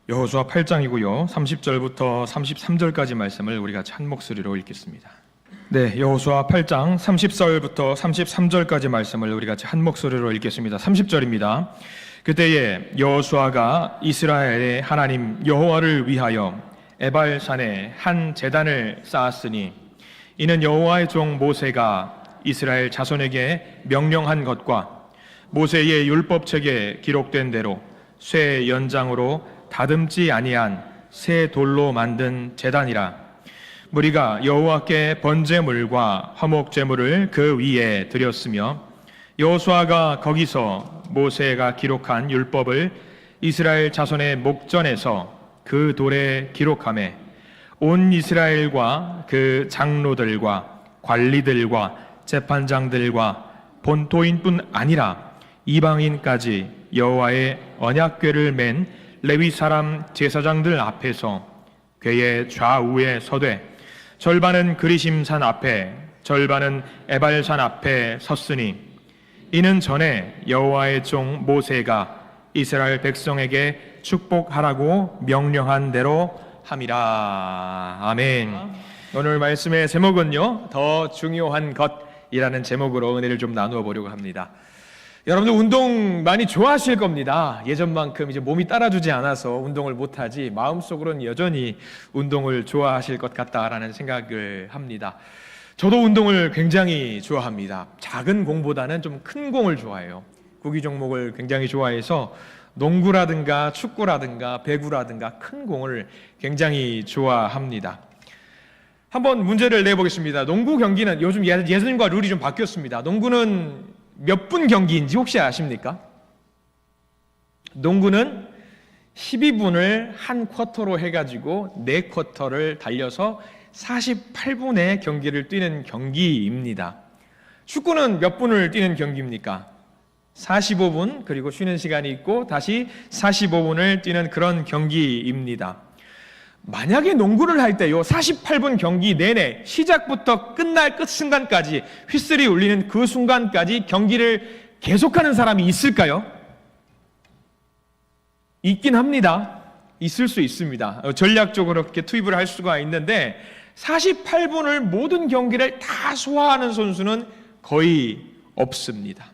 여호수아 8장이고요. 30절부터 33절까지 말씀을 우리 같이 한 목소리로 읽겠습니다. 네, 여호수아 8장 30절부터 33절까지 말씀을 우리 같이 한 목소리로 읽겠습니다. 30절입니다. 그때에 여호수아가 이스라엘의 하나님 여호와를 위하여 에발산에 한 제단을 쌓았으니 이는 여호와의 종 모세가 이스라엘 자손에게 명령한 것과 모세의 율법책에 기록된 대로 쇠 연장으로 다듬지 아니한 새 돌로 만든 제단이라. 무리가 여호와께 번제물과 화목제물을 그 위에 드렸으며 여호수아가 거기서 모세가 기록한 율법을 이스라엘 자손의 목전에서 그 돌에 기록하매 온 이스라엘과 그 장로들과 관리들과 재판장들과 본토인뿐 아니라 이방인까지 여호와의 언약궤를 맨 레위 사람 제사장들 앞에서 궤의 좌우에 서되 절반은 그리심산 앞에 절반은 에발산 앞에 섰으니 이는 전에 여호와의 종 모세가 이스라엘 백성에게 축복하라고 명령한 대로 함이라. 아멘. 오늘 말씀의 제목은요, 더 중요한 것이라는 제목으로 은혜를 좀 나누어 보려고 합니다. 여러분들 운동 많이 좋아하실 겁니다. 예전만큼 이제 몸이 따라주지 않아서 운동을 못하지 마음속으로는 여전히 운동을 좋아하실 것 같다라는 생각을 합니다. 저도 운동을 굉장히 좋아합니다. 작은 공보다는 좀 큰 공을 좋아해요. 구기 종목을 굉장히 좋아해서 농구라든가 축구라든가 배구라든가 큰 공을 굉장히 좋아합니다. 한번 문제를 내보겠습니다. 농구 경기는 요즘 예전과 룰이 좀 바뀌었습니다. 농구는 몇 분 경기인지 혹시 아십니까? 농구는 12분을 한 쿼터로 해가지고 4쿼터를 달려서 48분의 경기를 뛰는 경기입니다. 축구는 몇 분을 뛰는 경기입니까? 45분, 그리고 쉬는 시간이 있고 다시 45분을 뛰는 그런 경기입니다. 만약에 농구를 할 때요 48분 경기 내내 시작부터 끝날 끝 순간까지 휘슬이 울리는 그 순간까지 경기를 계속하는 사람이 있을까요? 있긴 합니다. 있을 수 있습니다. 전략적으로 그렇게 투입을 할 수가 있는데 48분을 모든 경기를 다 소화하는 선수는 거의 없습니다.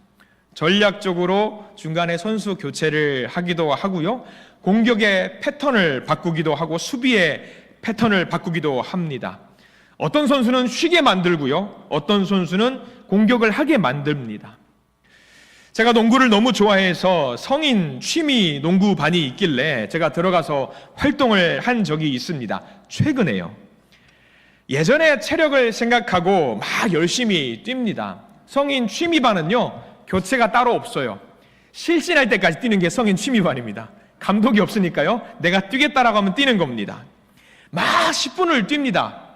전략적으로 중간에 선수 교체를 하기도 하고요, 공격의 패턴을 바꾸기도 하고 수비의 패턴을 바꾸기도 합니다. 어떤 선수는 쉬게 만들고요, 어떤 선수는 공격을 하게 만듭니다. 제가 농구를 너무 좋아해서 성인 취미 농구반이 있길래 제가 들어가서 활동을 한 적이 있습니다. 최근에요. 예전에 체력을 생각하고 막 열심히 뜁니다. 성인 취미반은요 교체가 따로 없어요. 실신할 때까지 뛰는 게 성인 취미반입니다. 감독이 없으니까요, 내가 뛰겠다라고 하면 뛰는 겁니다. 막 10분을 뜁니다.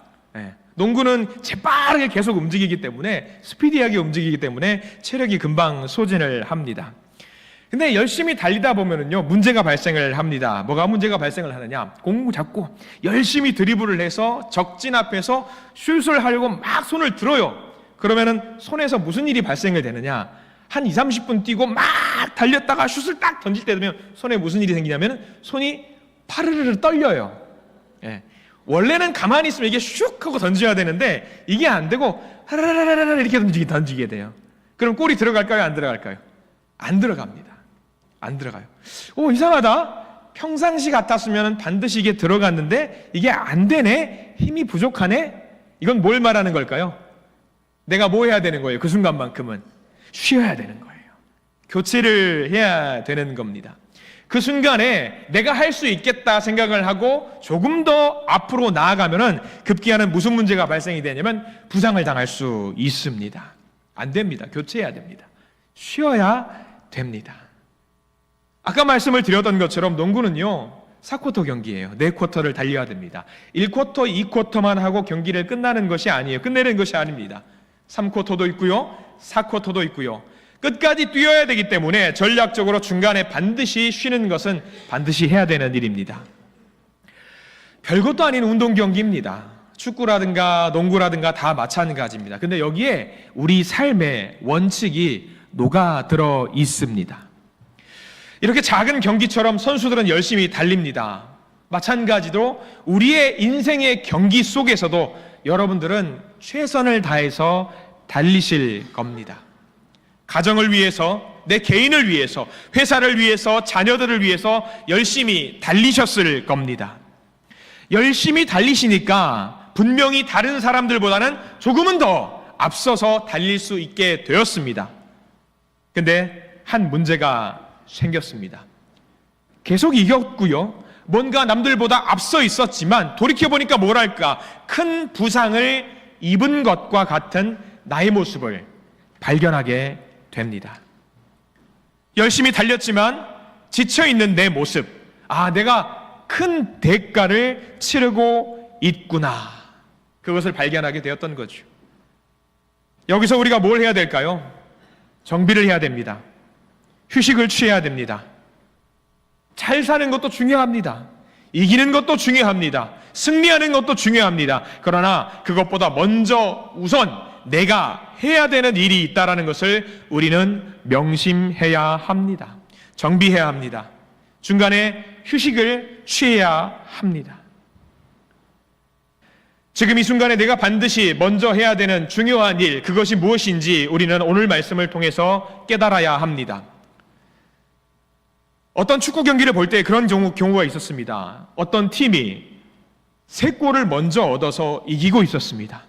농구는 재빠르게 계속 움직이기 때문에, 스피디하게 움직이기 때문에 체력이 금방 소진을 합니다. 근데 열심히 달리다 보면은요 문제가 발생을 합니다. 뭐가 문제가 발생을 하느냐? 공 잡고 열심히 드리블을 해서 적진 앞에서 슛을 하려고 막 손을 들어요. 그러면은 손에서 무슨 일이 발생을 되느냐? 한 20-30분 뛰고 막 달렸다가 슛을 딱 던질 때 되면 손에 무슨 일이 생기냐면 손이 파르르르 떨려요. 원래는 가만히 있으면 이게 슉 하고 던져야 되는데 이게 안 되고 하라라라라 이렇게 던지게 돼요. 그럼 골이 들어갈까요? 안 들어갈까요? 안 들어갑니다. 안 들어가요. 이상하다. 평상시 같았으면 반드시 이게 들어갔는데 이게 안 되네. 힘이 부족하네. 이건 뭘 말하는 걸까요? 내가 뭐 해야 되는 거예요? 그 순간만큼은 쉬어야 되는 거예요. 교체를 해야 되는 겁니다. 그 순간에 내가 할 수 있겠다 생각을 하고 조금 더 앞으로 나아가면은 급기야는 무슨 문제가 발생이 되냐면 부상을 당할 수 있습니다. 안 됩니다. 교체해야 됩니다. 쉬어야 됩니다. 아까 말씀을 드렸던 것처럼 농구는요 4쿼터 경기예요. 4쿼터를 달려야 됩니다. 1쿼터, 2쿼터만 하고 경기를 끝나는 것이 아니에요. 끝내는 것이 아닙니다. 3쿼터도 있고요, 4쿼터도 있고요. 끝까지 뛰어야 되기 때문에 전략적으로 중간에 반드시 쉬는 것은 반드시 해야 되는 일입니다. 별것도 아닌 운동 경기입니다. 축구라든가 농구라든가 다 마찬가지입니다. 근데 여기에 우리 삶의 원칙이 녹아들어 있습니다. 이렇게 작은 경기처럼 선수들은 열심히 달립니다. 마찬가지로 우리의 인생의 경기 속에서도 여러분들은 최선을 다해서 달리실 겁니다. 가정을 위해서, 내 개인을 위해서, 회사를 위해서, 자녀들을 위해서 열심히 달리셨을 겁니다. 열심히 달리시니까 분명히 다른 사람들보다는 조금은 더 앞서서 달릴 수 있게 되었습니다. 근데 한 문제가 생겼습니다. 계속 이겼고요. 뭔가 남들보다 앞서 있었지만 돌이켜보니까 뭐랄까, 큰 부상을 입은 것과 같은 나의 모습을 발견하게 됩니다. 열심히 달렸지만 지쳐있는 내 모습, 내가 큰 대가를 치르고 있구나, 그것을 발견하게 되었던 거죠. 여기서 우리가 뭘 해야 될까요? 정비를 해야 됩니다. 휴식을 취해야 됩니다. 잘 사는 것도 중요합니다. 이기는 것도 중요합니다. 승리하는 것도 중요합니다. 그러나 그것보다 먼저 우선 내가 해야 되는 일이 있다는 것을 우리는 명심해야 합니다. 정비해야 합니다. 중간에 휴식을 취해야 합니다. 지금 이 순간에 내가 반드시 먼저 해야 되는 중요한 일, 그것이 무엇인지 우리는 오늘 말씀을 통해서 깨달아야 합니다. 어떤 축구 경기를 볼 때 그런 경우가 있었습니다. 어떤 팀이 3골을 먼저 얻어서 이기고 있었습니다.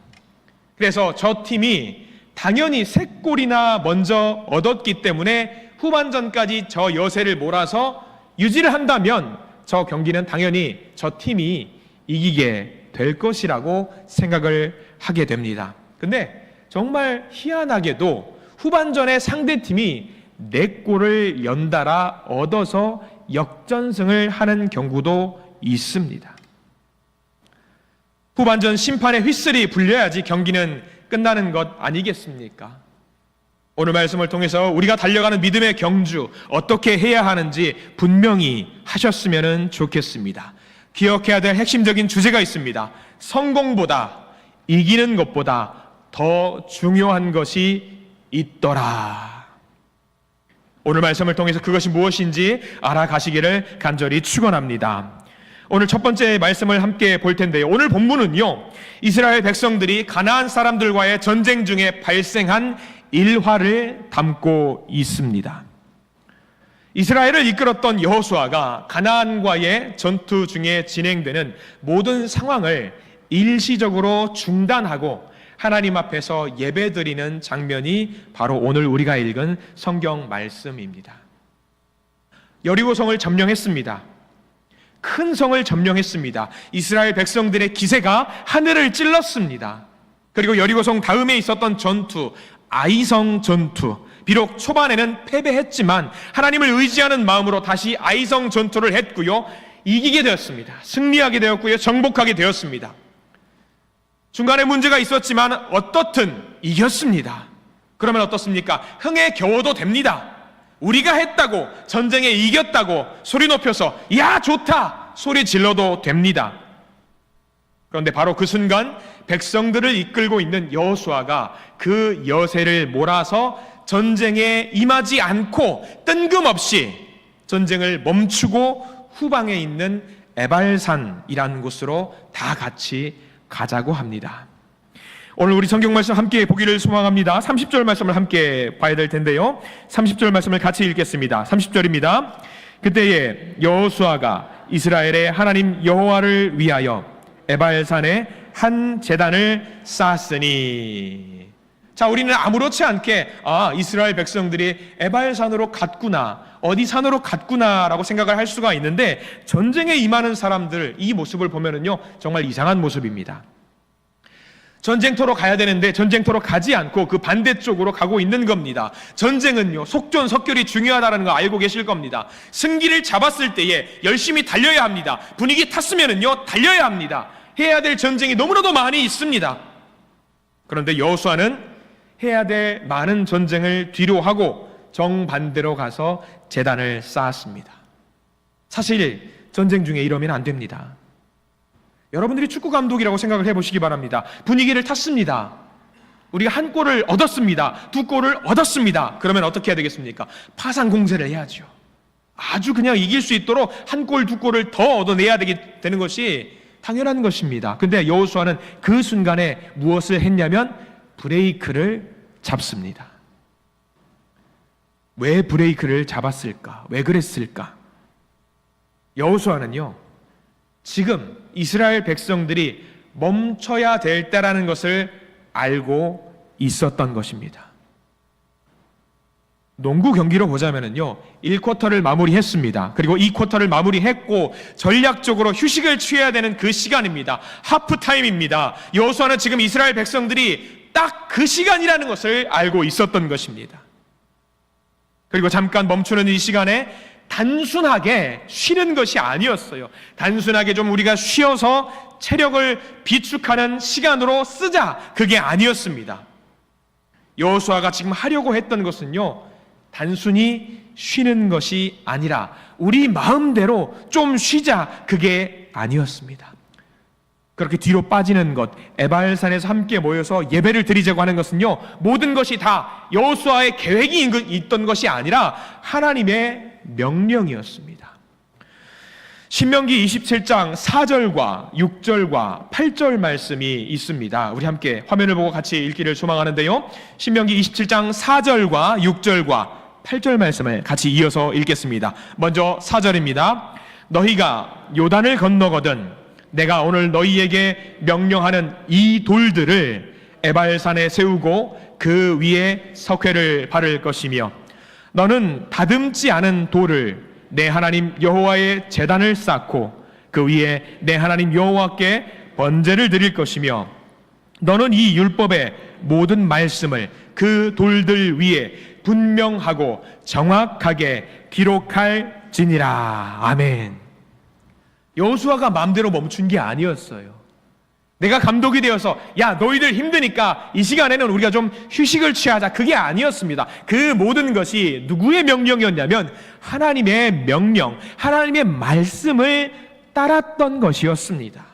그래서 저 팀이 당연히 3골이나 먼저 얻었기 때문에 후반전까지 저 여세를 몰아서 유지를 한다면 저 경기는 당연히 저 팀이 이기게 될 것이라고 생각을 하게 됩니다. 근데 정말 희한하게도 후반전에 상대팀이 4골을 연달아 얻어서 역전승을 하는 경우도 있습니다. 후반전 심판의 휘슬이 불려야지 경기는 끝나는 것 아니겠습니까? 오늘 말씀을 통해서 우리가 달려가는 믿음의 경주, 어떻게 해야 하는지 분명히 하셨으면 좋겠습니다. 기억해야 될 핵심적인 주제가 있습니다. 성공보다, 이기는 것보다 더 중요한 것이 있더라. 오늘 말씀을 통해서 그것이 무엇인지 알아가시기를 간절히 축원합니다. 오늘 첫 번째 말씀을 함께 볼 텐데요. 오늘 본문은요, 이스라엘 백성들이 가나안 사람들과의 전쟁 중에 발생한 일화를 담고 있습니다. 이스라엘을 이끌었던 여호수아가 가나안과의 전투 중에 진행되는 모든 상황을 일시적으로 중단하고 하나님 앞에서 예배드리는 장면이 바로 오늘 우리가 읽은 성경 말씀입니다. 여리고성을 점령했습니다. 큰 성을 점령했습니다. 이스라엘 백성들의 기세가 하늘을 찔렀습니다. 그리고 여리고성 다음에 있었던 전투, 아이성 전투, 비록 초반에는 패배했지만 하나님을 의지하는 마음으로 다시 아이성 전투를 했고요, 이기게 되었습니다. 승리하게 되었고요, 정복하게 되었습니다. 중간에 문제가 있었지만 어떻든 이겼습니다. 그러면 어떻습니까? 흥에 겨워도 됩니다. 우리가 했다고, 전쟁에 이겼다고 소리 높여서 야 좋다 소리 질러도 됩니다. 그런데 바로 그 순간 백성들을 이끌고 있는 여호수아가 그 여세를 몰아서 전쟁에 임하지 않고 뜬금없이 전쟁을 멈추고 후방에 있는 에발산이라는 곳으로 다 같이 가자고 합니다. 오늘 우리 성경 말씀 함께 보기를 소망합니다. 30절 말씀을 함께 봐야 될 텐데요, 30절 말씀을 같이 읽겠습니다. 30절입니다. 그때에 여호수아가 이스라엘의 하나님 여호와를 위하여 에발산에 한 제단을 쌓았으니. 자, 우리는 아무렇지 않게 이스라엘 백성들이 에발산으로 갔구나, 어디 산으로 갔구나라고 생각을 할 수가 있는데, 전쟁에 임하는 사람들 이 모습을 보면은요 정말 이상한 모습입니다. 전쟁터로 가야 되는데 전쟁터로 가지 않고 그 반대쪽으로 가고 있는 겁니다. 전쟁은요 속전속결이 중요하다는 거 알고 계실 겁니다. 승기를 잡았을 때에 열심히 달려야 합니다. 분위기 탔으면은요 달려야 합니다. 해야 될 전쟁이 너무나도 많이 있습니다. 그런데 여호수아는 해야 될 많은 전쟁을 뒤로 하고 정반대로 가서 제단을 쌓았습니다. 사실 전쟁 중에 이러면 안 됩니다. 여러분들이 축구 감독이라고 생각을 해보시기 바랍니다. 분위기를 탔습니다. 우리가 한 골을 얻었습니다. 2골을 얻었습니다. 그러면 어떻게 해야 되겠습니까? 파상 공세를 해야죠. 아주 그냥 이길 수 있도록 한 골, 두 골을 더 얻어내야 되는 것이 당연한 것입니다. 근데 여호수아는 그 순간에 무엇을 했냐면 브레이크를 잡습니다. 왜 브레이크를 잡았을까? 왜 그랬을까? 여호수아는요, 지금 이스라엘 백성들이 멈춰야 될 때라는 것을 알고 있었던 것입니다. 농구 경기로 보자면요, 1쿼터를 마무리했습니다. 그리고 2쿼터를 마무리했고 전략적으로 휴식을 취해야 되는 그 시간입니다. 하프타임입니다. 여호수아는 지금 이스라엘 백성들이 딱 그 시간이라는 것을 알고 있었던 것입니다. 그리고 잠깐 멈추는 이 시간에 단순하게 쉬는 것이 아니었어요. 단순하게 좀 우리가 쉬어서 체력을 비축하는 시간으로 쓰자, 그게 아니었습니다. 여호수아가 지금 하려고 했던 것은요, 단순히 쉬는 것이 아니라 우리 마음대로 좀 쉬자, 그게 아니었습니다. 그렇게 뒤로 빠지는 것, 에발산에서 함께 모여서 예배를 드리자고 하는 것은요, 모든 것이 다 여호수아의 계획이 있던 것이 아니라 하나님의 명령이었습니다. 신명기 27장 4절과 6절과 8절 말씀이 있습니다. 우리 함께 화면을 보고 같이 읽기를 소망하는데요, 신명기 27장 4절과 6절과 8절 말씀을 같이 이어서 읽겠습니다. 먼저 4절입니다. 너희가 요단을 건너거든 내가 오늘 너희에게 명령하는 이 돌들을 에발산에 세우고 그 위에 석회를 바를 것이며 너는 다듬지 않은 돌을 내 하나님 여호와의 제단을 쌓고 그 위에 내 하나님 여호와께 번제를 드릴 것이며 너는 이 율법의 모든 말씀을 그 돌들 위에 분명하고 정확하게 기록할지니라. 아멘. 여호수아가 마음대로 멈춘 게 아니었어요. 내가 감독이 되어서 야 너희들 힘드니까 이 시간에는 우리가 좀 휴식을 취하자, 그게 아니었습니다. 그 모든 것이 누구의 명령이었냐면 하나님의 명령, 하나님의 말씀을 따랐던 것이었습니다.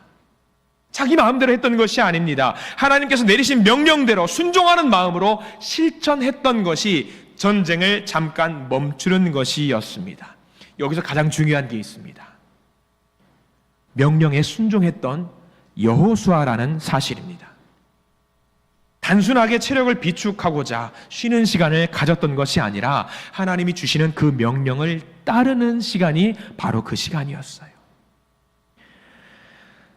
자기 마음대로 했던 것이 아닙니다. 하나님께서 내리신 명령대로 순종하는 마음으로 실천했던 것이 전쟁을 잠깐 멈추는 것이었습니다. 여기서 가장 중요한 게 있습니다. 명령에 순종했던 여호수아라는 사실입니다. 단순하게 체력을 비축하고자 쉬는 시간을 가졌던 것이 아니라 하나님이 주시는 그 명령을 따르는 시간이 바로 그 시간이었어요.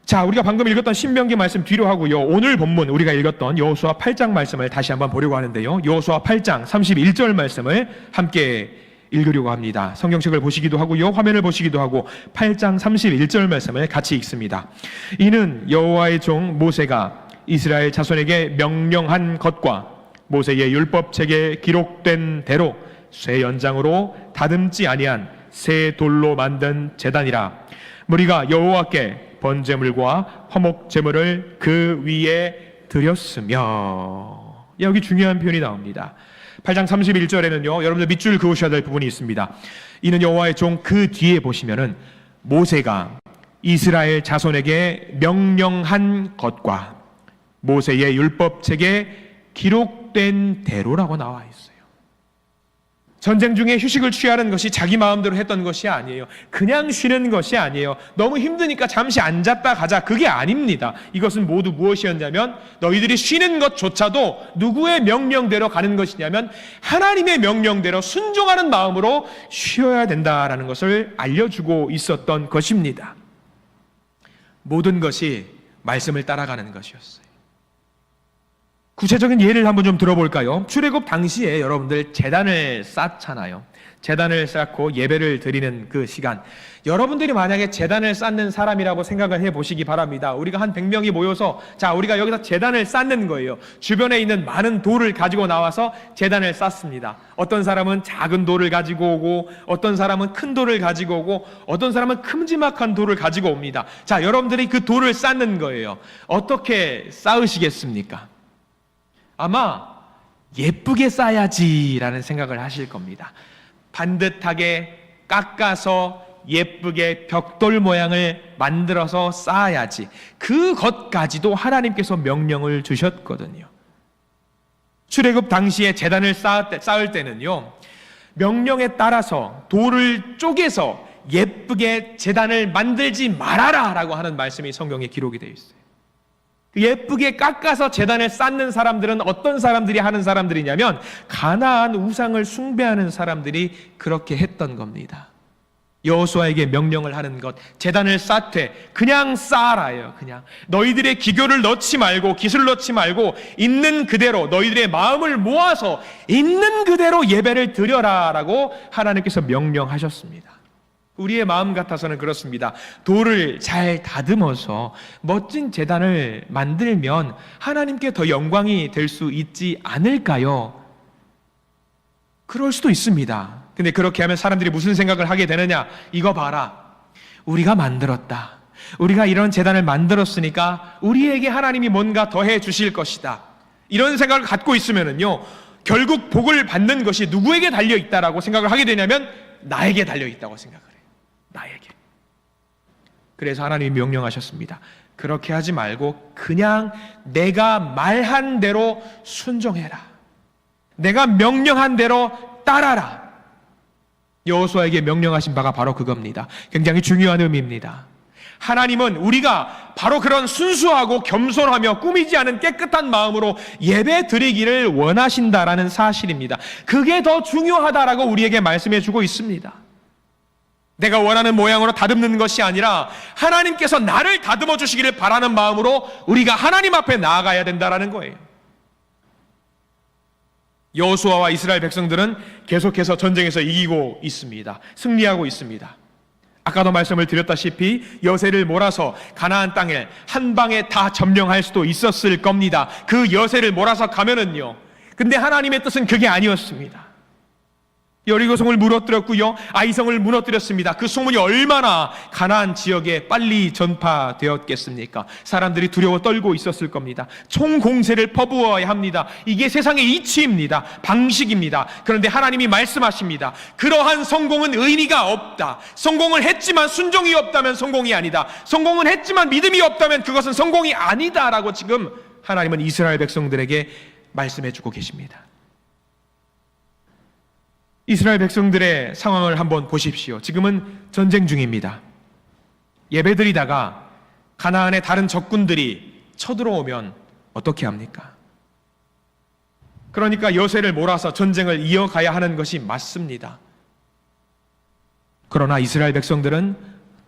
자, 우리가 방금 읽었던 신명기 말씀 뒤로 하고요, 오늘 본문 우리가 읽었던 여호수아 8장 말씀을 다시 한번 보려고 하는데요, 여호수아 8장 31절 말씀을 함께 읽으려고 합니다. 성경책을 보시기도 하고요, 화면을 보시기도 하고 8장 31절 말씀을 같이 읽습니다. 이는 여호와의 종 모세가 이스라엘 자손에게 명령한 것과 모세의 율법책에 기록된 대로 쇠 연장으로 다듬지 아니한 새 돌로 만든 제단이라. 무리가 여호와께 번제물과 화목제물을 그 위에 드렸으며. 여기 중요한 표현이 나옵니다. 8장 31절에는요, 여러분들 밑줄 그으셔야 될 부분이 있습니다. 이는 여호와의 종, 그 뒤에 보시면은 모세가 이스라엘 자손에게 명령한 것과 모세의 율법책에 기록된 대로라고 나와 있어요. 전쟁 중에 휴식을 취하는 것이 자기 마음대로 했던 것이 아니에요. 그냥 쉬는 것이 아니에요. 너무 힘드니까 잠시 앉았다 가자, 그게 아닙니다. 이것은 모두 무엇이었냐면 너희들이 쉬는 것조차도 누구의 명령대로 가는 것이냐면 하나님의 명령대로 순종하는 마음으로 쉬어야 된다라는 것을 알려주고 있었던 것입니다. 모든 것이 말씀을 따라가는 것이었어요. 구체적인 예를 한번 좀 들어볼까요? 출애굽 당시에 여러분들 제단을 쌓잖아요. 제단을 쌓고 예배를 드리는 그 시간, 여러분들이 만약에 제단을 쌓는 사람이라고 생각을 해보시기 바랍니다. 우리가 한 100명이 모여서 자, 우리가 여기서 제단을 쌓는 거예요. 주변에 있는 많은 돌을 가지고 나와서 제단을 쌓습니다. 어떤 사람은 작은 돌을 가지고 오고, 어떤 사람은 큰 돌을 가지고 오고, 어떤 사람은 큼지막한 돌을 가지고 옵니다. 자, 여러분들이 그 돌을 쌓는 거예요. 어떻게 쌓으시겠습니까? 아마 예쁘게 쌓아야지라는 생각을 하실 겁니다. 반듯하게 깎아서 예쁘게 벽돌 모양을 만들어서 쌓아야지. 그것까지도 하나님께서 명령을 주셨거든요. 출애굽 당시에 제단을 쌓을 때는요, 명령에 따라서 돌을 쪼개서 예쁘게 제단을 만들지 말아라 라고 하는 말씀이 성경에 기록이 되어 있어요. 예쁘게 깎아서 제단을 쌓는 사람들은 어떤 사람들이 하는 사람들이냐면 가나안 우상을 숭배하는 사람들이 그렇게 했던 겁니다. 여호수아에게 명령을 하는 것, 제단을 쌓되 그냥 쌓아라예요. 그냥 너희들의 기교를 넣지 말고 기술을 넣지 말고 있는 그대로 너희들의 마음을 모아서 있는 그대로 예배를 드려라 라고 하나님께서 명령하셨습니다. 우리의 마음 같아서는 그렇습니다. 돌을 잘 다듬어서 멋진 제단을 만들면 하나님께 더 영광이 될 수 있지 않을까요? 그럴 수도 있습니다. 근데 그렇게 하면 사람들이 무슨 생각을 하게 되느냐? 이거 봐라. 우리가 만들었다. 우리가 이런 제단을 만들었으니까 우리에게 하나님이 뭔가 더해 주실 것이다. 이런 생각을 갖고 있으면은요, 결국 복을 받는 것이 누구에게 달려 있다라고 생각을 하게 되냐면 나에게 달려 있다고 생각을 해요. 나에게. 그래서 하나님이 명령하셨습니다. 그렇게 하지 말고 그냥 내가 말한 대로 순종해라. 내가 명령한 대로 따라라. 여호수아에게 명령하신 바가 바로 그겁니다. 굉장히 중요한 의미입니다. 하나님은 우리가 바로 그런 순수하고 겸손하며 꾸미지 않은 깨끗한 마음으로 예배 드리기를 원하신다라는 사실입니다. 그게 더 중요하다라고 우리에게 말씀해 주고 있습니다. 내가 원하는 모양으로 다듬는 것이 아니라 하나님께서 나를 다듬어 주시기를 바라는 마음으로 우리가 하나님 앞에 나아가야 된다라는 거예요. 여호수아와 이스라엘 백성들은 계속해서 전쟁에서 이기고 있습니다. 승리하고 있습니다. 아까도 말씀을 드렸다시피 여세를 몰아서 가나안 땅을 한 방에 다 점령할 수도 있었을 겁니다. 그 여세를 몰아서 가면은요. 근데 하나님의 뜻은 그게 아니었습니다. 여리고성을 무너뜨렸고요, 아이성을 무너뜨렸습니다. 그 소문이 얼마나 가나안 지역에 빨리 전파되었겠습니까? 사람들이 두려워 떨고 있었을 겁니다. 총공세를 퍼부어야 합니다. 이게 세상의 이치입니다. 방식입니다. 그런데 하나님이 말씀하십니다. 그러한 성공은 의미가 없다. 성공을 했지만 순종이 없다면 성공이 아니다. 성공은 했지만 믿음이 없다면 그것은 성공이 아니다라고 지금 하나님은 이스라엘 백성들에게 말씀해주고 계십니다. 이스라엘 백성들의 상황을 한번 보십시오. 지금은 전쟁 중입니다. 예배드리다가 가나안의 다른 적군들이 쳐들어오면 어떻게 합니까? 그러니까 여세를 몰아서 전쟁을 이어가야 하는 것이 맞습니다. 그러나 이스라엘 백성들은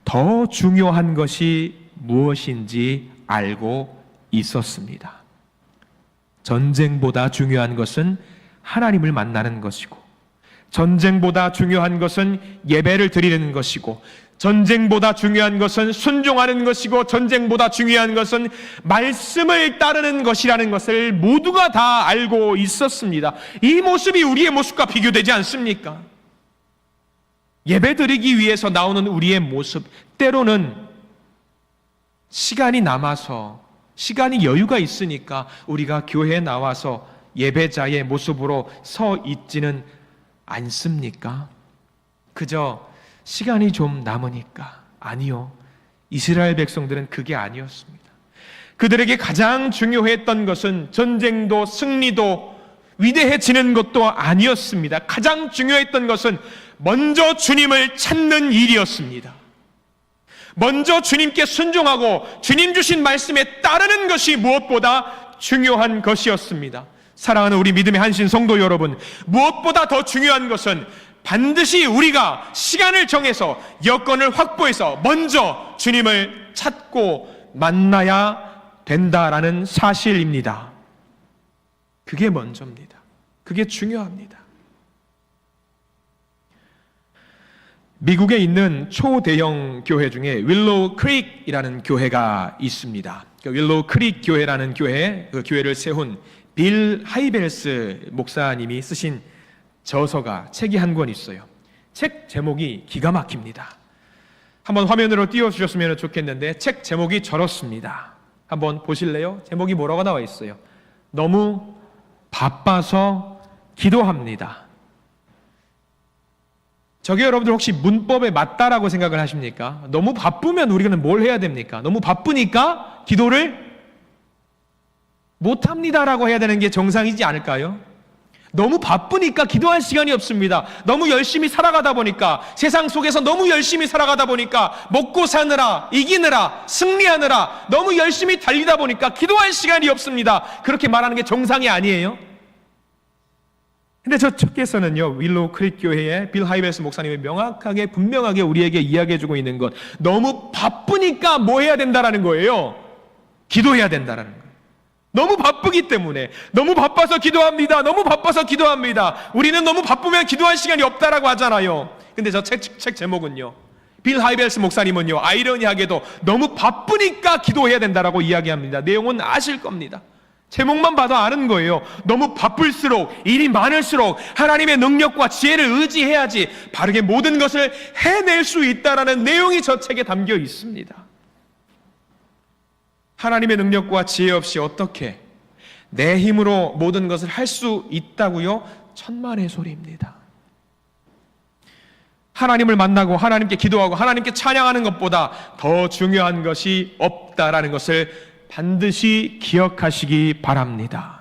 더 중요한 것이 무엇인지 알고 있었습니다. 전쟁보다 중요한 것은 하나님을 만나는 것이고, 전쟁보다 중요한 것은 예배를 드리는 것이고, 전쟁보다 중요한 것은 순종하는 것이고, 전쟁보다 중요한 것은 말씀을 따르는 것이라는 것을 모두가 다 알고 있었습니다. 이 모습이 우리의 모습과 비교되지 않습니까? 예배 드리기 위해서 나오는 우리의 모습, 때로는 시간이 남아서, 시간이 여유가 있으니까 우리가 교회에 나와서 예배자의 모습으로 서 있지는 않습니까? 그저 시간이 좀 남으니까. 아니요. 이스라엘 백성들은 그게 아니었습니다. 그들에게 가장 중요했던 것은 전쟁도 승리도 위대해지는 것도 아니었습니다. 가장 중요했던 것은 먼저 주님을 찾는 일이었습니다. 먼저 주님께 순종하고 주님 주신 말씀에 따르는 것이 무엇보다 중요한 것이었습니다. 사랑하는 우리 믿음의 한신 성도 여러분, 무엇보다 더 중요한 것은 반드시 우리가 시간을 정해서 여건을 확보해서 먼저 주님을 찾고 만나야 된다라는 사실입니다. 그게 먼저입니다. 그게 중요합니다. 미국에 있는 초대형 교회 중에 윌로우 크릭이라는 교회가 있습니다. 윌로우 크릭 교회라는 교회, 그 교회를 세운 빌 하이벨스 목사님이 쓰신 저서가, 책이 한 권 있어요. 책 제목이 기가 막힙니다. 한번 화면으로 띄워주셨으면 좋겠는데, 책 제목이 저렇습니다. 한번 보실래요? 제목이 뭐라고 나와 있어요? 너무 바빠서 기도합니다. 저게 여러분들 혹시 문법에 맞다라고 생각을 하십니까? 너무 바쁘면 우리는 뭘 해야 됩니까? 너무 바쁘니까 기도를 못합니다라고 해야 되는 게 정상이지 않을까요? 너무 바쁘니까 기도할 시간이 없습니다. 너무 열심히 살아가다 보니까, 세상 속에서 너무 열심히 살아가다 보니까, 먹고 사느라, 이기느라, 승리하느라 너무 열심히 달리다 보니까 기도할 시간이 없습니다. 그렇게 말하는 게 정상이 아니에요. 근데 저쪽에서는요, 윌로우 크릭 교회의 빌 하이벨스 목사님이 명확하게 분명하게 우리에게 이야기해주고 있는 것, 너무 바쁘니까 뭐 해야 된다라는 거예요. 기도해야 된다라는 거예요. 너무 바쁘기 때문에, 너무 바빠서 기도합니다. 너무 바빠서 기도합니다. 우리는 너무 바쁘면 기도할 시간이 없다라고 하잖아요. 근데 저 책 제목은요, 빌 하이벨스 목사님은요, 아이러니하게도 너무 바쁘니까 기도해야 된다라고 이야기합니다. 내용은 아실 겁니다. 제목만 봐도 아는 거예요. 너무 바쁠수록, 일이 많을수록 하나님의 능력과 지혜를 의지해야지 바르게 모든 것을 해낼 수 있다라는 내용이 저 책에 담겨 있습니다. 하나님의 능력과 지혜 없이 어떻게 내 힘으로 모든 것을 할 수 있다고요? 천만의 소리입니다. 하나님을 만나고 하나님께 기도하고 하나님께 찬양하는 것보다 더 중요한 것이 없다라는 것을 반드시 기억하시기 바랍니다.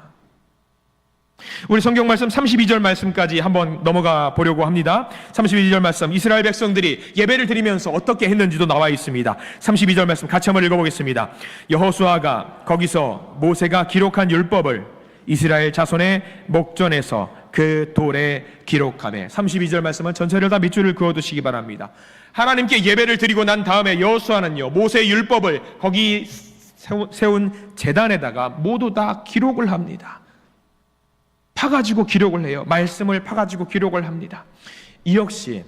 우리 성경 말씀 32절 말씀까지 한번 넘어가 보려고 합니다. 32절 말씀, 이스라엘 백성들이 예배를 드리면서 어떻게 했는지도 나와 있습니다. 32절 말씀 같이 한번 읽어보겠습니다. 여호수아가 거기서 모세가 기록한 율법을 이스라엘 자손의 목전에서 그 돌에 기록하매. 32절 말씀은 전체를 다 밑줄을 그어두시기 바랍니다. 하나님께 예배를 드리고 난 다음에 여호수아는요, 모세의 율법을 거기 세운 제단에다가 모두 다 기록을 합니다. 파가지고 기록을 해요. 말씀을 파가지고 기록을 합니다. 이 역시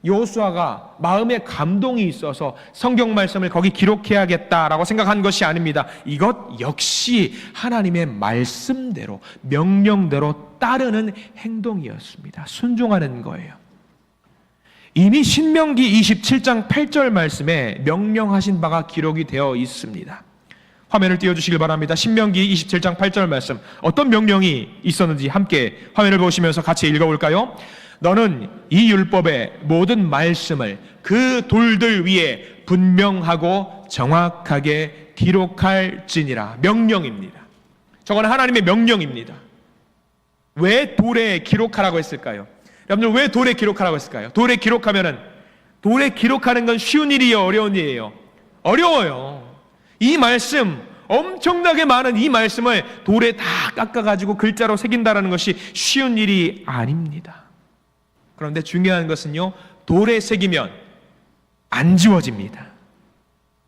여호수아가 마음에 감동이 있어서 성경 말씀을 거기 기록해야겠다라고 생각한 것이 아닙니다. 이것 역시 하나님의 말씀대로, 명령대로 따르는 행동이었습니다. 순종하는 거예요. 이미 신명기 27장 8절 말씀에 명령하신 바가 기록이 되어 있습니다. 화면을 띄워주시길 바랍니다. 신명기 27장 8절 말씀, 어떤 명령이 있었는지 함께 화면을 보시면서 같이 읽어볼까요? 너는 이 율법의 모든 말씀을 그 돌들 위에 분명하고 정확하게 기록할지니라. 명령입니다. 저건 하나님의 명령입니다. 왜 돌에 기록하라고 했을까요? 여러분들, 왜 돌에 기록하라고 했을까요? 돌에 기록하면은, 돌에 기록하는 건 쉬운 일이에요, 어려운 일이에요? 어려워요. 이 말씀, 엄청나게 많은 이 말씀을 돌에 다 깎아가지고 글자로 새긴다는 것이 쉬운 일이 아닙니다. 그런데 중요한 것은요, 돌에 새기면 안 지워집니다.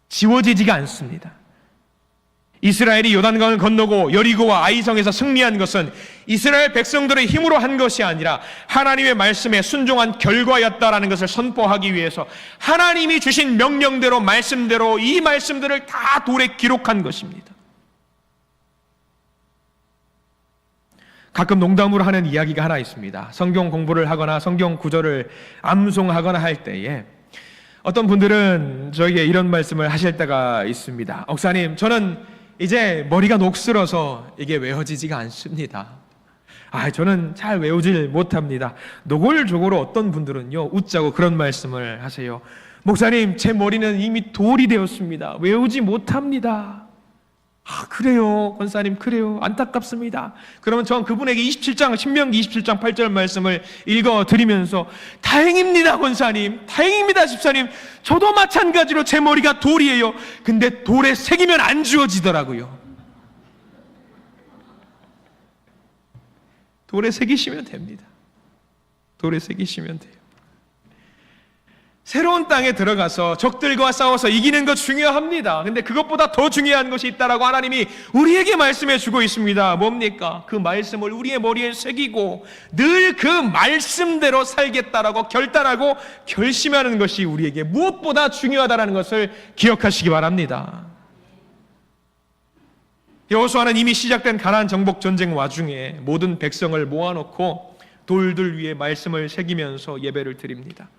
지워지지가 않습니다. 이스라엘이 요단강을 건너고 여리고와 아이성에서 승리한 것은 이스라엘 백성들의 힘으로 한 것이 아니라 하나님의 말씀에 순종한 결과였다라는 것을 선포하기 위해서 하나님이 주신 명령대로, 말씀대로 이 말씀들을 다 돌에 기록한 것입니다. 가끔 농담으로 하는 이야기가 하나 있습니다. 성경 공부를 하거나 성경 구절을 암송하거나 할 때에 어떤 분들은 저에게 이런 말씀을 하실 때가 있습니다. 목사님, 저는 이제 머리가 녹슬어서 이게 외워지지가 않습니다. 저는 잘 외우질 못합니다. 노골적으로 어떤 분들은요, 웃자고 그런 말씀을 하세요. 목사님, 제 머리는 이미 돌이 되었습니다. 외우지 못합니다. 그래요, 권사님, 그래요. 안타깝습니다. 그러면 전 그분에게 신명기 27장 8절 말씀을 읽어드리면서 다행입니다, 권사님. 다행입니다, 집사님. 저도 마찬가지로 제 머리가 돌이에요. 근데 돌에 새기면 안 지워지더라고요. 돌에 새기시면 됩니다. 돌에 새기시면 돼요. 새로운 땅에 들어가서 적들과 싸워서 이기는 것 중요합니다. 근데 그것보다 더 중요한 것이 있다라고 하나님이 우리에게 말씀해 주고 있습니다. 뭡니까? 그 말씀을 우리의 머리에 새기고 늘 그 말씀대로 살겠다라고 결단하고 결심하는 것이 우리에게 무엇보다 중요하다는 것을 기억하시기 바랍니다. 여호수아는 이미 시작된 가나안 정복 전쟁 와중에 모든 백성을 모아놓고 돌들 위에 말씀을 새기면서 예배를 드립니다.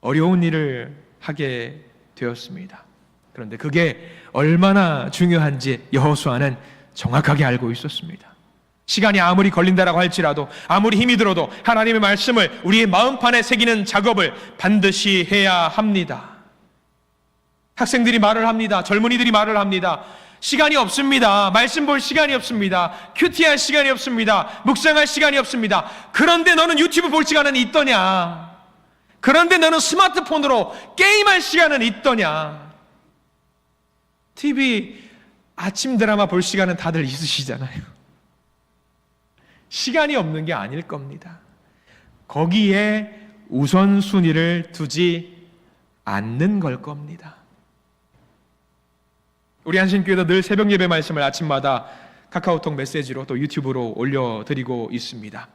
어려운 일을 하게 되었습니다. 그런데 그게 얼마나 중요한지 여호수아는 정확하게 알고 있었습니다. 시간이 아무리 걸린다라고 할지라도, 아무리 힘이 들어도 하나님의 말씀을 우리의 마음판에 새기는 작업을 반드시 해야 합니다. 학생들이 말을 합니다. 젊은이들이 말을 합니다. 시간이 없습니다. 말씀 볼 시간이 없습니다. 큐티할 시간이 없습니다. 묵상할 시간이 없습니다. 그런데 너는 유튜브 볼 시간은 있더냐? 그런데 너는 스마트폰으로 게임할 시간은 있더냐? TV 아침 드라마 볼 시간은 다들 있으시잖아요. 시간이 없는 게 아닐 겁니다. 거기에 우선순위를 두지 않는 걸 겁니다. 우리 한신교회도 늘 새벽 예배 말씀을 아침마다 카카오톡 메시지로 또 유튜브로 올려드리고 있습니다.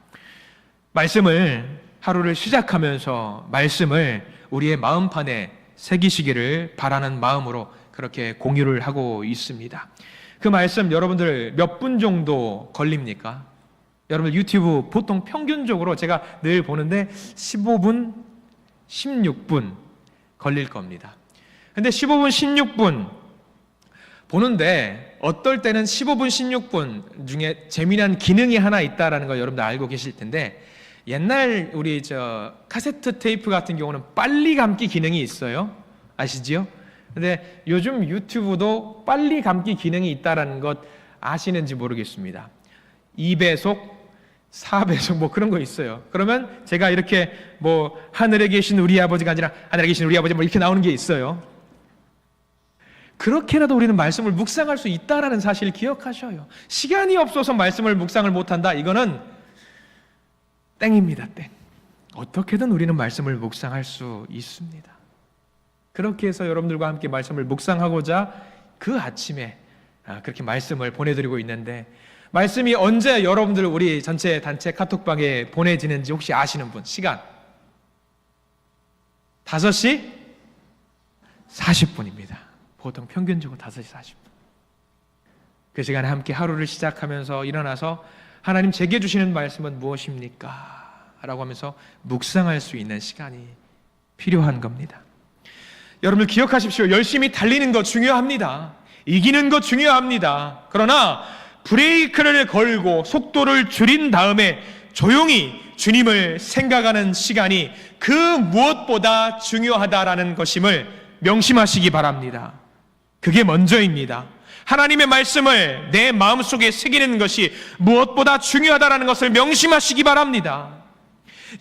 말씀을 하루를 시작하면서 말씀을 우리의 마음판에 새기시기를 바라는 마음으로 그렇게 공유를 하고 있습니다. 그 말씀 여러분들 몇 분 정도 걸립니까? 여러분들 유튜브 보통 평균적으로 제가 늘 보는데 15분, 16분 걸릴 겁니다. 근데 15분, 16분 보는데 어떨 때는 15분, 16분 중에 재미난 기능이 하나 있다라는 걸 여러분들 알고 계실 텐데, 옛날 우리 카세트 테이프 같은 경우는 빨리 감기 기능이 있어요. 아시지요? 근데 요즘 유튜브도 빨리 감기 기능이 있다라는 것 아시는지 모르겠습니다. 2배속, 4배속 뭐 그런 거 있어요. 그러면 제가 이렇게 뭐 하늘에 계신 우리 아버지가 아니라 하늘에 계신 우리 아버지 뭐 이렇게 나오는 게 있어요. 그렇게라도 우리는 말씀을 묵상할 수 있다라는 사실을 기억하셔요. 시간이 없어서 말씀을 묵상을 못한다, 이거는 땡입니다. 땡. 어떻게든 우리는 말씀을 묵상할 수 있습니다. 그렇게 해서 여러분들과 함께 말씀을 묵상하고자 그 아침에 그렇게 말씀을 보내드리고 있는데, 말씀이 언제 여러분들 우리 전체 단체 카톡방에 보내지는지 혹시 아시는 분? 시간 5시 40분입니다. 보통 평균적으로 5시 40분. 그 시간에 함께 하루를 시작하면서 일어나서 하나님 제게 주시는 말씀은 무엇입니까? 라고 하면서 묵상할 수 있는 시간이 필요한 겁니다. 여러분들 기억하십시오. 열심히 달리는 거 중요합니다. 이기는 거 중요합니다. 그러나 브레이크를 걸고 속도를 줄인 다음에 조용히 주님을 생각하는 시간이 그 무엇보다 중요하다라는 것임을 명심하시기 바랍니다. 그게 먼저입니다. 하나님의 말씀을 내 마음속에 새기는 것이 무엇보다 중요하다라는 것을 명심하시기 바랍니다.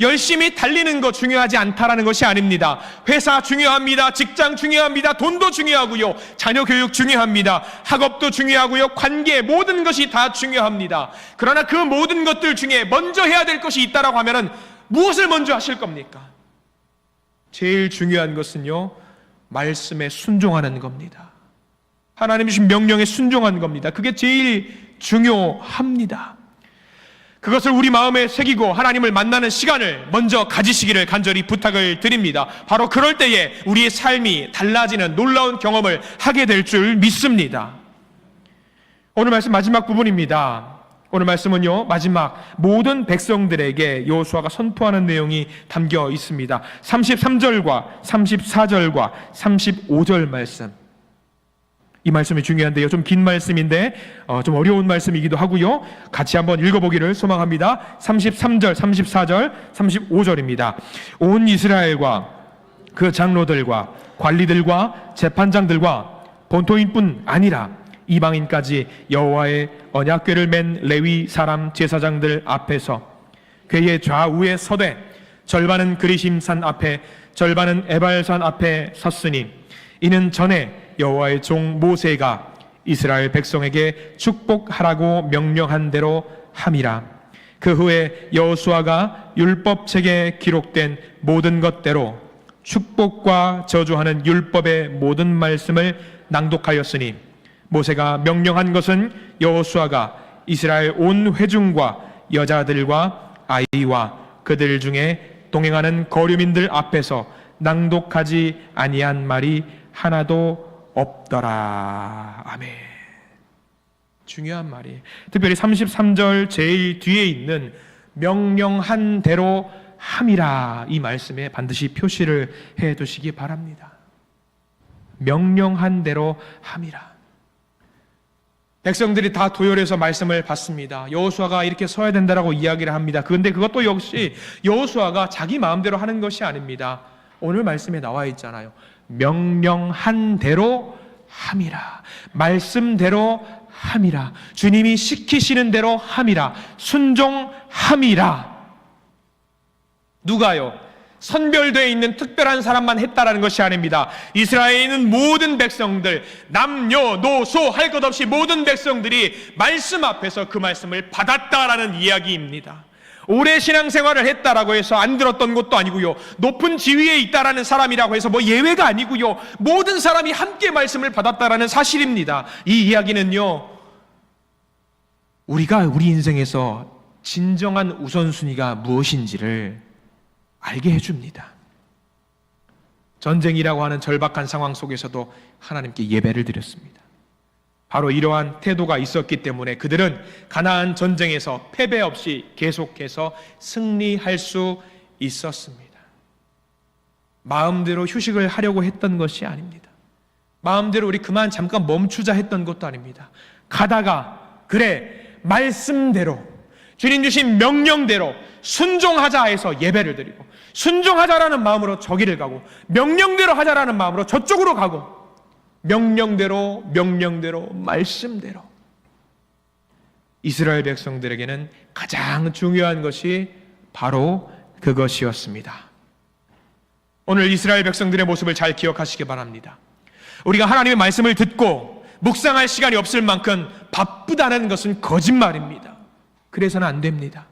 열심히 달리는 거 중요하지 않다라는 것이 아닙니다. 회사 중요합니다. 직장 중요합니다. 돈도 중요하고요. 자녀 교육 중요합니다. 학업도 중요하고요. 관계, 모든 것이 다 중요합니다. 그러나 그 모든 것들 중에 먼저 해야 될 것이 있다라고 하면은 무엇을 먼저 하실 겁니까? 제일 중요한 것은요, 말씀에 순종하는 겁니다. 하나님 주신 명령에 순종하는 겁니다. 그게 제일 중요합니다. 그것을 우리 마음에 새기고 하나님을 만나는 시간을 먼저 가지시기를 간절히 부탁을 드립니다. 바로 그럴 때에 우리의 삶이 달라지는 놀라운 경험을 하게 될 줄 믿습니다. 오늘 말씀 마지막 부분입니다. 오늘 말씀은요, 마지막 모든 백성들에게 여호수아가 선포하는 내용이 담겨 있습니다. 33절과 34절과 35절 말씀, 이 말씀이 중요한데요, 좀 긴 말씀인데 좀 어려운 말씀이기도 하고요. 같이 한번 읽어보기를 소망합니다. 33절, 34절, 35절입니다. 온 이스라엘과 그 장로들과 관리들과 재판장들과 본토인뿐 아니라 이방인까지 여호와의 언약궤를 맨 레위 사람 제사장들 앞에서 궤의 좌우에 서되 절반은 그리심산 앞에 절반은 에발산 앞에 섰으니 이는 전에 여호와의 종 모세가 이스라엘 백성에게 축복하라고 명령한 대로 함이라. 그 후에 여호수아가 율법책에 기록된 모든 것대로 축복과 저주하는 율법의 모든 말씀을 낭독하였으니 모세가 명령한 것은 여호수아가 이스라엘 온 회중과 여자들과 아이와 그들 중에 동행하는 거류민들 앞에서 낭독하지 아니한 말이 하나도 없더라. 아멘. 중요한 말이에요. 특별히 33절 제일 뒤에 있는 명령한 대로 함이라, 이 말씀에 반드시 표시를 해 두시기 바랍니다. 명령한 대로 함이라. 백성들이 다 도열해서 말씀을 받습니다. 여호수아가 이렇게 서야 된다라고 이야기를 합니다. 그런데 그것도 역시 여호수아가 자기 마음대로 하는 것이 아닙니다. 오늘 말씀에 나와 있잖아요. 명령한 대로 함이라. 말씀대로 함이라. 주님이 시키시는 대로 함이라. 순종함이라. 누가요? 선별되어 있는 특별한 사람만 했다라는 것이 아닙니다. 이스라엘에 있는 모든 백성들, 남녀노소 할 것 없이 모든 백성들이 말씀 앞에서 그 말씀을 받았다라는 이야기입니다. 오래 신앙생활을 했다라고 해서 안 들었던 것도 아니고요, 높은 지위에 있다라는 사람이라고 해서 뭐 예외가 아니고요, 모든 사람이 함께 말씀을 받았다라는 사실입니다. 이 이야기는요, 우리가 우리 인생에서 진정한 우선순위가 무엇인지를 알게 해줍니다. 전쟁이라고 하는 절박한 상황 속에서도 하나님께 예배를 드렸습니다. 바로 이러한 태도가 있었기 때문에 그들은 가나안 전쟁에서 패배 없이 계속해서 승리할 수 있었습니다. 마음대로 휴식을 하려고 했던 것이 아닙니다. 마음대로 우리 그만 잠깐 멈추자 했던 것도 아닙니다. 가다가 그래 말씀대로 주님 주신 명령대로 순종하자 해서 예배를 드리고, 순종하자라는 마음으로 저기를 가고, 명령대로 하자라는 마음으로 저쪽으로 가고, 명령대로 말씀대로. 이스라엘 백성들에게는 가장 중요한 것이 바로 그것이었습니다. 오늘 이스라엘 백성들의 모습을 잘 기억하시기 바랍니다. 우리가 하나님의 말씀을 듣고 묵상할 시간이 없을 만큼 바쁘다는 것은 거짓말입니다. 그래서는 안 됩니다.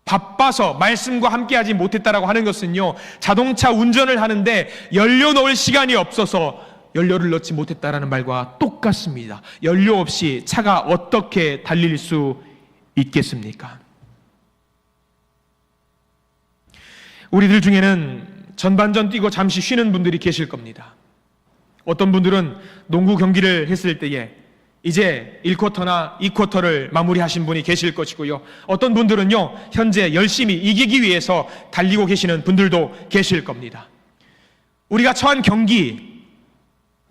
바빠서 말씀과 함께하지 못했다라고 하는 것은요, 자동차 운전을 하는데 연료 넣을 시간이 없어서 연료를 넣지 못했다라는 말과 똑같습니다. 연료 없이 차가 어떻게 달릴 수 있겠습니까? 우리들 중에는 전반전 뛰고 잠시 쉬는 분들이 계실 겁니다. 어떤 분들은 농구 경기를 했을 때에 이제 1쿼터나 2쿼터를 마무리하신 분이 계실 것이고요, 어떤 분들은요 현재 열심히 이기기 위해서 달리고 계시는 분들도 계실 겁니다. 우리가 처한 경기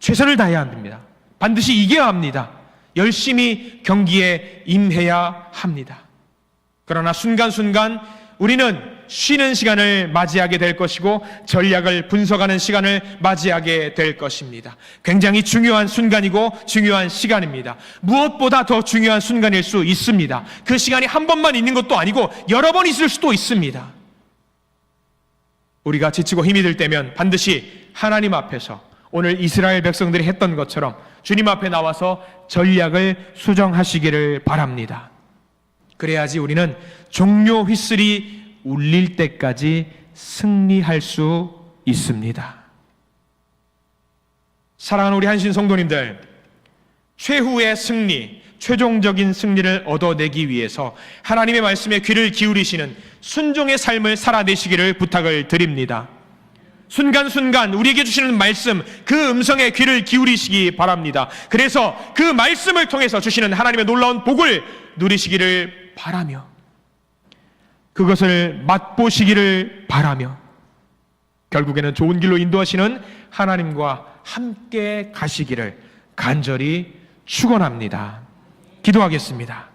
최선을 다해야 합니다. 반드시 이겨야 합니다. 열심히 경기에 임해야 합니다. 그러나 순간순간 우리는 쉬는 시간을 맞이하게 될 것이고 전략을 분석하는 시간을 맞이하게 될 것입니다. 굉장히 중요한 순간이고 중요한 시간입니다. 무엇보다 더 중요한 순간일 수 있습니다. 그 시간이 한 번만 있는 것도 아니고 여러 번 있을 수도 있습니다. 우리가 지치고 힘이 들 때면 반드시 하나님 앞에서 오늘 이스라엘 백성들이 했던 것처럼 주님 앞에 나와서 전략을 수정하시기를 바랍니다. 그래야지 우리는 종료 휘슬이 울릴 때까지 승리할 수 있습니다. 사랑하는 우리 한신 성도님들, 최후의 승리, 최종적인 승리를 얻어내기 위해서 하나님의 말씀에 귀를 기울이시는 순종의 삶을 살아내시기를 부탁을 드립니다. 순간순간 우리에게 주시는 말씀, 그 음성에 귀를 기울이시기 바랍니다. 그래서 그 말씀을 통해서 주시는 하나님의 놀라운 복을 누리시기를 바라며, 그것을 맛보시기를 바라며, 결국에는 좋은 길로 인도하시는 하나님과 함께 가시기를 간절히 축원합니다. 기도하겠습니다.